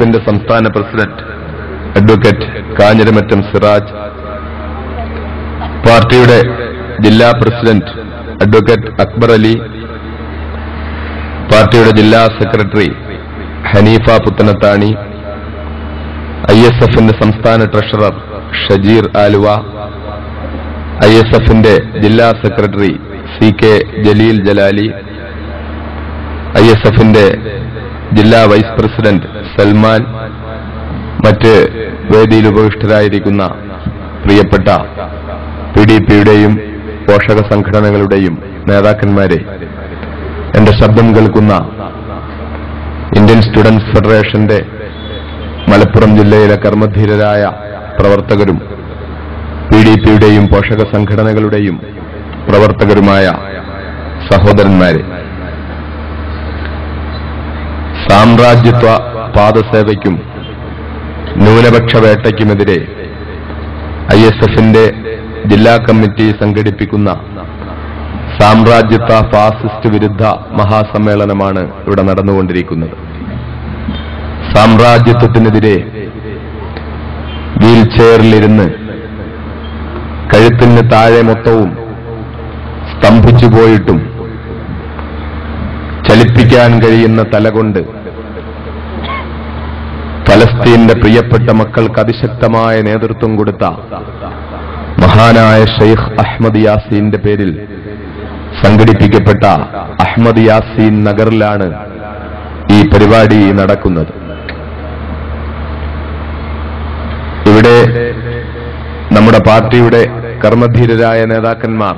എഫിന്റെ സംസ്ഥാന president advocate Kanjiramattom Siraj, പാർട്ടിയുടെ ജില്ലാ പ്രസിഡന്റ് അഡ്വക്കേറ്റ് അക്ബർ അലി, പാർട്ടിയുടെ ജില്ലാ സെക്രട്ടറി ഹനീഫ പുത്തനത്താണി, ISFന്റെ സംസ്ഥാന ട്രഷറർ ഷജീർ ആലുവ, ISFന്റെ ജില്ലാ സെക്രട്ടറി CK ജലീൽ ജലാലി, ISFന്റെ ജില്ലാ വൈസ് പ്രസിഡന്റ് സൽമാൻ, മറ്റ് വേദിയിൽ ഉപവിഷ്ടരായിരിക്കുന്ന പ്രിയപ്പെട്ട PDPയുടെയും പോഷക സംഘടനകളുടെയും നേതാക്കന്മാരെ, എന്റെ ശബ്ദം കേൾക്കുന്ന ഇന്ത്യൻ സ്റ്റുഡന്റ്സ് ഫെഡറേഷന്റെ മലപ്പുറം ജില്ലയിലെ കർമ്മധീരരായ പ്രവർത്തകരും PDPയുടെയും പോഷക സംഘടനകളുടെയും പ്രവർത്തകരുമായ സഹോദരന്മാരെ, സാമ്രാജ്യത്വ പാദസേവയ്ക്കും ന്യൂനപക്ഷ വേട്ടയ്ക്കുമെതിരെ ISFന്റെ ജില്ലാ കമ്മിറ്റി സംഘടിപ്പിക്കുന്ന സാമ്രാജ്യത്വ ഫാസിസ്റ്റ് വിരുദ്ധ മഹാസമ്മേളനമാണ് ഇവിടെ നടന്നുകൊണ്ടിരിക്കുന്നത്. സാമ്രാജ്യത്വത്തിനെതിരെ വീൽ ചെയറിലിരുന്ന് കഴുത്തിന് താഴെ മൊത്തവും സ്തംഭിച്ചു പോയിട്ടും ചലിപ്പിക്കാൻ കഴിയുന്ന തലകൊണ്ട് ഫലസ്തീന്റെ പ്രിയപ്പെട്ട മക്കൾക്ക് അതിശക്തമായ നേതൃത്വം കൊടുത്ത മഹാനായ ഷെയ്ഖ് അഹ്മദ് യാസീന്റെ പേരിൽ സംഘടിപ്പിക്കപ്പെട്ട അഹ്മദ് യാസീൻ നഗറിലാണ് ഈ പരിപാടി നടക്കുന്നത്. ഇവിടെ നമ്മുടെ പാർട്ടിയുടെ കർമ്മധീരരായ നേതാക്കന്മാർ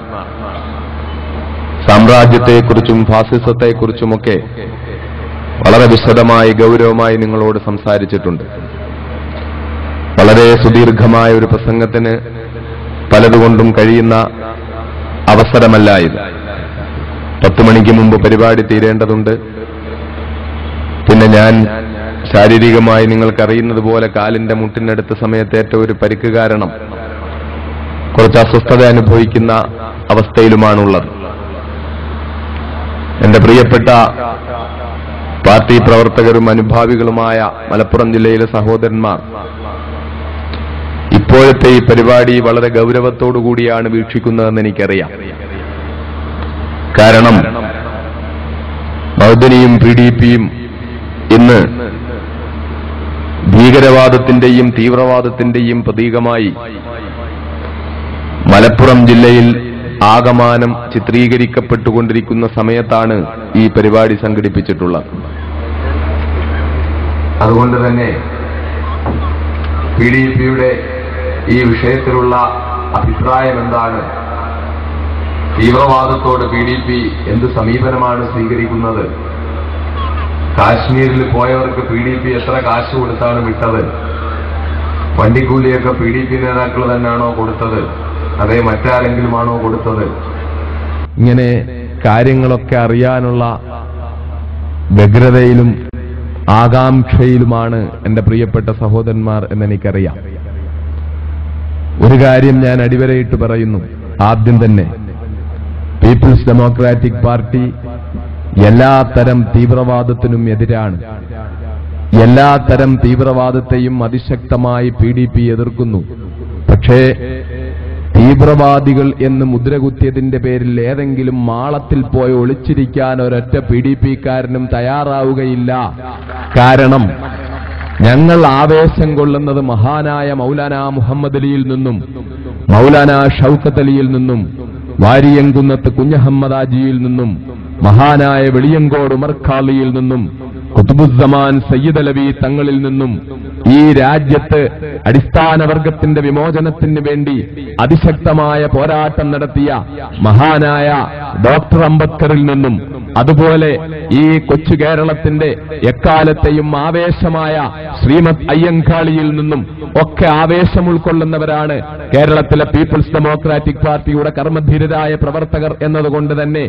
സാമ്രാജ്യത്തെക്കുറിച്ചും ഫാസിസത്തെക്കുറിച്ചുമൊക്കെ വളരെ വിശദമായി ഗൗരവമായി നിങ്ങളോട് സംസാരിച്ചിട്ടുണ്ട്. വളരെ സുദീർഘമായ ഒരു പ്രസംഗത്തിന് പലതുകൊണ്ടും കഴിയുന്ന അവസരമല്ല ഇത്. 10 മണിക്ക് മുമ്പ് പരിപാടി തീരേണ്ടതുണ്ട്. പിന്നെ ഞാൻ ശാരീരികമായി നിങ്ങൾക്കറിയുന്നത് പോലെ കാലിന്റെ മുട്ടിനടുത്ത സമയത്തേറ്റ ഒരു പരിക്ക് കാരണം കുറച്ച് അസ്വസ്ഥത അനുഭവിക്കുന്ന അവസ്ഥയിലുമാണുള്ളത്. എന്റെ പ്രിയപ്പെട്ട പാർട്ടി പ്രവർത്തകരും അനുഭാവികളുമായ മലപ്പുറം ജില്ലയിലെ സഹോദരന്മാർ, ഇപ്പോഴത്തെ ഈ പരിപാടി വളരെ ഗൗരവത്തോടുകൂടിയാണ് വീക്ഷിക്കുന്നതെന്ന് എനിക്കറിയാം. കാരണം മൗദനിയും PDPയും ഇന്ന് ഭീകരവാദത്തിന്റെയും തീവ്രവാദത്തിന്റെയും പ്രതീകമായി മലപ്പുറം ജില്ലയിൽ ആകമാനം ചിത്രീകരിക്കപ്പെട്ടുകൊണ്ടിരിക്കുന്ന സമയത്താണ് ഈ പരിപാടി സംഘടിപ്പിച്ചിട്ടുള്ളത്. അതുകൊണ്ട് തന്നെ PDPയുടെ ഈ വിഷയത്തിലുള്ള അഭിപ്രായം എന്താണ്, തീവ്രവാദത്തോട് PDP എന്ത് സമീപനമാണ് സ്വീകരിക്കുന്നത്, കാശ്മീരിൽ പോയവർക്ക് PDP എത്ര കാശ് കൊടുത്താണ് വിട്ടത്, വണ്ടിക്കൂലിയൊക്കെ PDP നേതാക്കൾ തന്നെയാണോ കൊടുത്തത്, അതേ മറ്റാരെങ്കിലുമാണോ കൊടുത്തത്, ഇങ്ങനെ കാര്യങ്ങളൊക്കെ അറിയാനുള്ള വ്യഗ്രതയിലും ആകാംക്ഷയിലുമാണ് എന്റെ പ്രിയപ്പെട്ട സഹോദരന്മാർ എന്നെനിക്കറിയാം. ഒരു കാര്യം ഞാൻ അടിവരയിട്ട് പറയുന്നു. ആദ്യം തന്നെ പീപ്പിൾസ് ഡെമോക്രാറ്റിക് പാർട്ടി എല്ലാത്തരം തീവ്രവാദത്തിനും എതിരാണ്. എല്ലാത്തരം തീവ്രവാദത്തെയും അതിശക്തമായി PDP എതിർക്കുന്നു. പക്ഷേ തീവ്രവാദികൾ എന്ന് മുദ്രകുത്തിയതിന്റെ പേരിൽ ഏതെങ്കിലും മാളത്തിൽ പോയി ഒളിച്ചിരിക്കാൻ ഒരൊറ്റ PDPക്കാരനും തയ്യാറാവുകയില്ല. കാരണം ഞങ്ങൾ ആവേശം കൊള്ളുന്നത് മഹാനായ മൗലാന മുഹമ്മദ് അലിയിൽ നിന്നും, മൗലാന ഷൗക്കത്ത് അലിയിൽ നിന്നും, വാരിയംകുന്നത്ത് കുഞ്ഞഹമ്മദ് ആജിയിൽ നിന്നും, മഹാനായ വെളിയങ്കോട് ഉമർ ഖാലിയിൽ നിന്നും, ഖുത്ബുസ്സമാൻ സയ്യിദ് അലവി തങ്ങളിൽ നിന്നും, ഈ രാജ്യത്ത് അടിസ്ഥാനവർഗത്തിന്റെ വിമോചനത്തിന് വേണ്ടി അതിശക്തമായ പോരാട്ടം നടത്തിയ മഹാനായ ഡോക്ടർ അംബേദ്കറിൽ നിന്നും, അതുപോലെ ഈ കൊച്ചു കേരളത്തിന്റെ എക്കാലത്തെയും ആവേശമായ ശ്രീമദ് അയ്യങ്കാളിയിൽ നിന്നും ഒക്കെ ആവേശം ഉൾക്കൊള്ളുന്നവരാണ് കേരളത്തിലെ പീപ്പിൾസ് ഡെമോക്രാറ്റിക് പാർട്ടിയുടെ കർമ്മധീരരായ പ്രവർത്തകർ എന്നതുകൊണ്ട് തന്നെ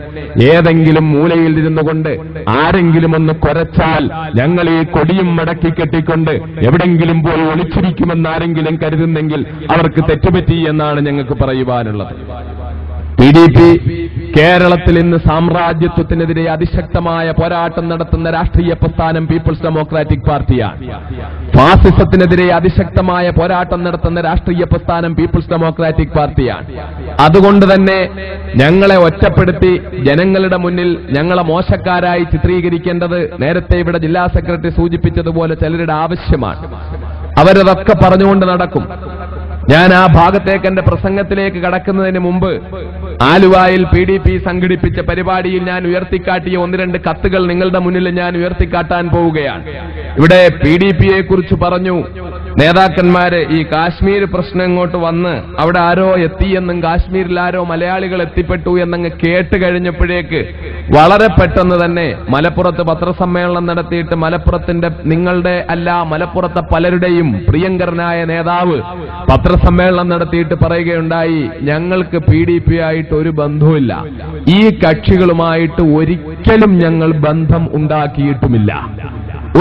ഏതെങ്കിലും മൂലയിൽ ഇരുന്നുകൊണ്ട് ആരെങ്കിലും ഒന്ന് കൊരച്ചാൽ ഞങ്ങൾ ഈ കൊടിയും മടക്കി കെട്ടിക്കൊണ്ട് എവിടെങ്കിലും പോയി ഒളിച്ചിരിക്കുമെന്ന് ആരെങ്കിലും കരുതുന്നെങ്കിൽ അവർക്ക് തെറ്റുപറ്റി എന്നാണ് ഞങ്ങൾക്ക് പറയുവാനുള്ളത്. PDP കേരളത്തിൽ ഇന്ന് സാമ്രാജ്യത്വത്തിനെതിരെ അതിശക്തമായ പോരാട്ടം നടത്തുന്ന രാഷ്ട്രീയ പ്രസ്ഥാനം പീപ്പിൾസ് ഡെമോക്രാറ്റിക് പാർട്ടിയാണ്. ഫാസിസത്തിനെതിരെ അതിശക്തമായ പോരാട്ടം നടത്തുന്ന രാഷ്ട്രീയ പ്രസ്ഥാനം പീപ്പിൾസ് ഡെമോക്രാറ്റിക് പാർട്ടിയാണ്. അതുകൊണ്ട് തന്നെ ഞങ്ങളെ ഒറ്റപ്പെടുത്തി ജനങ്ങളുടെ മുന്നിൽ ഞങ്ങളെ മോശക്കാരായി ചിത്രീകരിക്കേണ്ടത് നേരത്തെ ഇവിടെ ജില്ലാ സെക്രട്ടറി സൂചിപ്പിച്ചതുപോലെ ചിലരുടെ ആവശ്യമാണ്. അവരതൊക്കെ പറഞ്ഞുകൊണ്ട് നടക്കും. ഞാൻ ആ ഭാഗത്തേക്ക് എന്റെ പ്രസംഗത്തിലേക്ക് കടക്കുന്നതിന് മുമ്പ് ആലുവായിൽ PDP സംഘടിപ്പിച്ച പരിപാടിയിൽ ഞാൻ ഉയർത്തിക്കാട്ടിയ 1-2 കത്തുകൾ നിങ്ങളുടെ മുന്നിൽ ഞാൻ ഉയർത്തിക്കാട്ടാൻ പോവുകയാണ്. ഇവിടെ PDPയെ കുറിച്ച് പറഞ്ഞു നേതാക്കന്മാര് ഈ കാശ്മീർ പ്രശ്നം ഇങ്ങോട്ട് വന്ന് അവിടെ ആരോ എത്തിയെന്നും കാശ്മീരിൽ ആരോ മലയാളികൾ എത്തിപ്പെട്ടു എന്നങ്ങ് കേട്ട് കഴിഞ്ഞപ്പോഴേക്ക് വളരെ പെട്ടെന്ന് തന്നെ മലപ്പുറത്ത് പത്രസമ്മേളനം നടത്തിയിട്ട് മലപ്പുറത്തിന്റെ നിങ്ങളുടെ അല്ല മലപ്പുറത്തെ പലരുടെയും പ്രിയങ്കരനായ നേതാവ് പത്രസമ്മേളനം നടത്തിയിട്ട് പറയുകയുണ്ടായി, ഞങ്ങൾക്ക് PDP ആയിട്ട് ഒരു ബന്ധവുമില്ല, ഈ കക്ഷികളുമായിട്ട് ഒരിക്കലും ഞങ്ങൾ ബന്ധം ഉണ്ടാക്കിയിട്ടുമില്ല,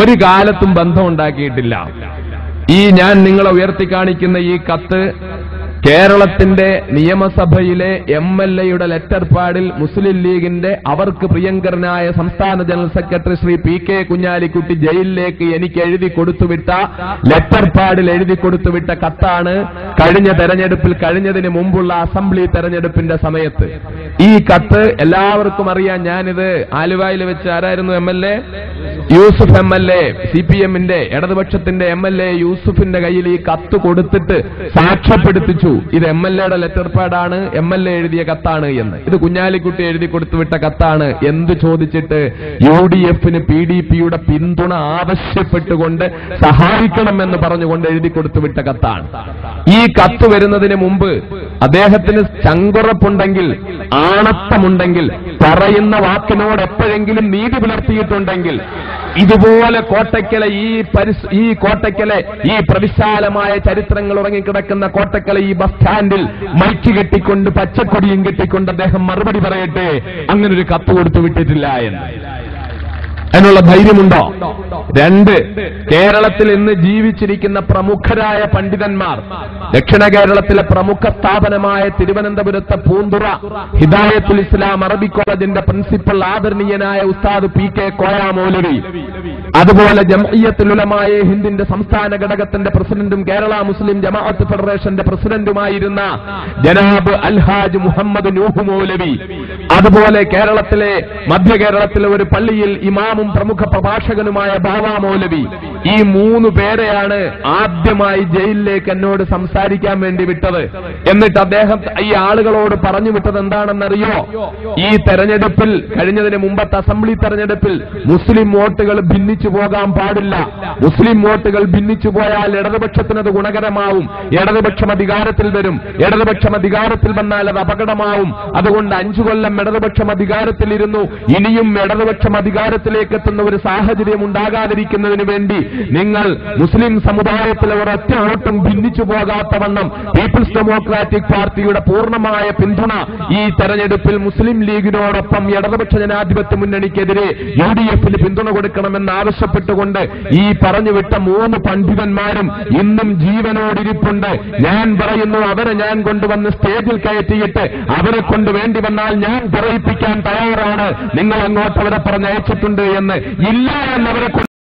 ഒരു കാലത്തും ബന്ധം ഉണ്ടാക്കിയിട്ടില്ല. ഈ ഞാൻ നിങ്ങളെ ഉയർത്തിക്കാണിക്കുന്ന ഈ കത്ത് കേരളത്തിന്റെ നിയമസഭയിലെ MLA-യുടെ ലെറ്റർ പാഡിൽ മുസ്ലിം ലീഗിന്റെ അവർക്ക് പ്രിയങ്കരനായ സംസ്ഥാന general secretary Shri PK Kunhalikutty ജയിലിലേക്ക് എനിക്ക് എഴുതി കൊടുത്തുവിട്ട ലെറ്റർ പാഡിൽ എഴുതി കൊടുത്തുവിട്ട കത്താണ്. കഴിഞ്ഞ തെരഞ്ഞെടുപ്പിൽ കഴിഞ്ഞതിന് മുമ്പുള്ള അസംബ്ലി തെരഞ്ഞെടുപ്പിന്റെ സമയത്ത് ഈ കത്ത് എല്ലാവർക്കും അറിയാം. ഞാനിത് ആലുവയിൽ വെച്ച് ആരായിരുന്നു MLA? യൂസുഫ് MLA, CPM-ന്റെ ഇടതുപക്ഷത്തിന്റെ MLA യൂസുഫിന്റെ കയ്യിൽ ഈ കത്ത് കൊടുത്തിട്ട് സാക്ഷ്യപ്പെടുത്തിച്ചു ഇത് MLA-യുടെ ലെറ്റർ പാഡാണ്, MLA എഴുതിയ കത്താണ് എന്ന്. ഇത് കുഞ്ഞാലിക്കുട്ടി എഴുതി കൊടുത്തുവിട്ട കത്താണ്. എന്ത് ചോദിച്ചിട്ട്? UDF-ന് PDP-യുടെ പിന്തുണ ആവശ്യപ്പെട്ടുകൊണ്ട് സഹായിക്കണമെന്ന് പറഞ്ഞുകൊണ്ട് എഴുതി കൊടുത്തുവിട്ട കത്താണ്. ഈ കത്ത് വരുന്നതിന് മുമ്പ് അദ്ദേഹത്തിന് ചങ്കുറപ്പുണ്ടെങ്കിൽ, ആണത്തമുണ്ടെങ്കിൽ, പറയുന്ന വാക്കിനോട് എപ്പോഴെങ്കിലും നീതി പുലർത്തിയിട്ടുണ്ടെങ്കിൽ ഇതുപോലെ കോട്ടയ്ക്കലെ ഈ കോട്ടയ്ക്കലെ ഈ പ്രവിശാലമായ ചരിത്രങ്ങൾ ഉറങ്ങിക്കിടക്കുന്ന കോട്ടയ്ക്കലെ ഈ ബസ് സ്റ്റാൻഡിൽ മൈക്ക് കെട്ടിക്കൊണ്ട് പച്ചക്കൊടിയും കെട്ടിക്കൊണ്ട് അദ്ദേഹം മറുപടി പറയട്ടെ അങ്ങനൊരു കത്ത് കൊടുത്തു വിട്ടിട്ടില്ല എന്ന്. അതിനുള്ള ധൈര്യമുണ്ടോ? 2, കേരളത്തിൽ ഇന്ന് ജീവിച്ചിരിക്കുന്ന പ്രമുഖരായ പണ്ഡിതന്മാർ, ദക്ഷിണ കേരളത്തിലെ പ്രമുഖ സ്ഥാപനമായ തിരുവനന്തപുരത്തെ പൂന്തുറ ഹിദായത്തുൽ ഇസ്ലാം അറബിക് കോളേജിന്റെ പ്രിൻസിപ്പൽ ആദരണീയനായ ഉസ്താദ് PK കോയ മൗലവി, അതുപോലെ ജംഇയ്യത്തുൽ ഉലമായെ ഹിന്ദിന്റെ സംസ്ഥാന ഘടകത്തിന്റെ പ്രസിഡന്റും കേരള മുസ്ലിം ജമാഅത്ത് ഫെഡറേഷന്റെ പ്രസിഡന്റുമായിരുന്ന ജനാബ് അൽഹാജ് മുഹമ്മദ് നൂഹ് മൗലവി, അതുപോലെ കേരളത്തിലെ മധ്യ കേരളത്തിലെ ഒരു പള്ളിയിൽ ഇമാമും പ്രമുഖ പ്രഭാഷകനുമായ ബാവ മൗലവി, ഈ 3 പേരെയാണ് ആദ്യമായി ജയിലിലേക്ക് എന്നോട് സംസാരിക്കാൻ വേണ്ടി വിട്ടത്. എന്നിട്ട് അദ്ദേഹം ഈ ആളുകളോട് പറഞ്ഞു വിട്ടത് എന്താണെന്നറിയോ? ഈ തെരഞ്ഞെടുപ്പിൽ, കഴിഞ്ഞതിന് മുമ്പത്തെ അസംബ്ലി തെരഞ്ഞെടുപ്പിൽ മുസ്ലിം വോട്ടുകൾ ഭിന്നിച്ചു പോകാൻ പാടില്ല. മുസ്ലിം വോട്ടുകൾ ഭിന്നിച്ചു പോയാൽ ഇടതുപക്ഷത്തിനത് ഗുണകരമാവും. ഇടതുപക്ഷം അധികാരത്തിൽ വരും. ഇടതുപക്ഷം അധികാരത്തിൽ വന്നാൽ അത് അപകടമാവും. അതുകൊണ്ട് 5 കൊല്ലം ഇടതുപക്ഷം അധികാരത്തിലിരുന്നു. ഇനിയും ഇടതുപക്ഷം അധികാരത്തിലേക്ക് എത്തുന്ന ഒരു സാഹചര്യം ഉണ്ടാകാതിരിക്കുന്നതിന് വേണ്ടി നിങ്ങൾ മുസ്ലിം സമുദായത്തിലെ ഒരൊറ്റ വോട്ടും ഭിന്നിച്ചു പോകാത്തവണ്ണം പീപ്പിൾസ് ഡെമോക്രാറ്റിക് പാർട്ടിയുടെ പൂർണ്ണമായ പിന്തുണ ഈ തെരഞ്ഞെടുപ്പിൽ മുസ്ലിം ലീഗിനോടൊപ്പം ഇടതുപക്ഷ ജനാധിപത്യ മുന്നണിക്കെതിരെ UDF-ന് പിന്തുണ കൊടുക്കണമെന്ന് ആവശ്യപ്പെട്ടുകൊണ്ട് ഈ പറഞ്ഞുവിട്ട 3 പണ്ഡിതന്മാരും ഇന്നും ജീവനോടിരിപ്പുണ്ട്. ഞാൻ പറയുന്നു, അവരെ ഞാൻ കൊണ്ടുവന്ന് സ്റ്റേജിൽ കയറ്റിയിട്ട് അവരെ കൊണ്ട് വേണ്ടി വന്നാൽ ഞാൻ പറയിപ്പിക്കാൻ തയ്യാറാണ്. നിങ്ങൾ അങ്ങോട്ട് അവരെ പറഞ്ഞയച്ചിട്ടുണ്ട് എന്ന്. ഇല്ല എന്നവരെ